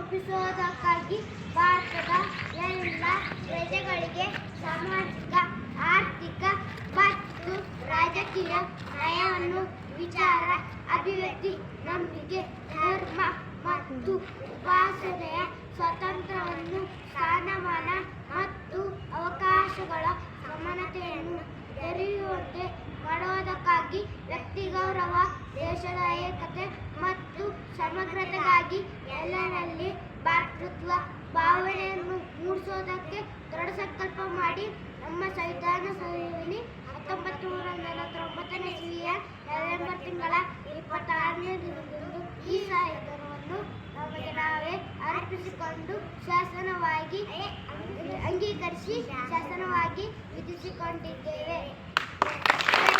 ರೂಪಿಸುವುದಕ್ಕಾಗಿ ಭಾರತದ ಎಲ್ಲ ಪ್ರಜೆಗಳಿಗೆ ಸಾಮಾಜಿಕ, ಆರ್ಥಿಕ ಮತ್ತು ರಾಜಕೀಯ ನ್ಯಾಯವನ್ನು, ವಿಚಾರ ಅಭಿವ್ಯಕ್ತಿ, ನಂಬಿಕೆ, ಧರ್ಮ ಮತ್ತು ಉಪಾಸನೆಯ ಸ್ವಾತಂತ್ರ್ಯವನ್ನು, ಸ್ಥಾನಮಾನ ಮತ್ತು ಅವಕಾಶಗಳ ಸಮಾನತೆಯನ್ನು ದೊರೆಯುವಂತೆ ಮಾಡುವುದಕ್ಕಾಗಿ ವ್ಯಕ್ತಿ ಗೌರವ, ದೇಶದ ಏಕತೆ ಮತ್ತು ಸಮಗ್ರತೆಗಾಗಿ ಎಲ್ಲರಲ್ಲಿ ಭ್ರಾತೃತ್ವ ಭಾವನೆಯನ್ನು ಮೂಡಿಸುವುದಕ್ಕೆ ದೃಢ ಸಂಕಲ್ಪ ಮಾಡಿ ನಮ್ಮ ಸಂವಿಧಾನ ಸಭೆಯಲ್ಲಿ 1949ನೇ ಇಸವಿಯ ನವೆಂಬರ್ ತಿಂಗಳ 26ನೇ ದಿನದಂದು ಈ ಸಂವಿಧಾನವನ್ನು ನಮಗೆ ನಾವೇ ಅರ್ಪಿಸಿಕೊಂಡು ಶಾಸನವಾಗಿ ಅಂಗೀಕರಿಸಿ ಶಾಸನವಾಗಿ ವಿಧಿಸಿಕೊಂಡಿದ್ದೇವೆ.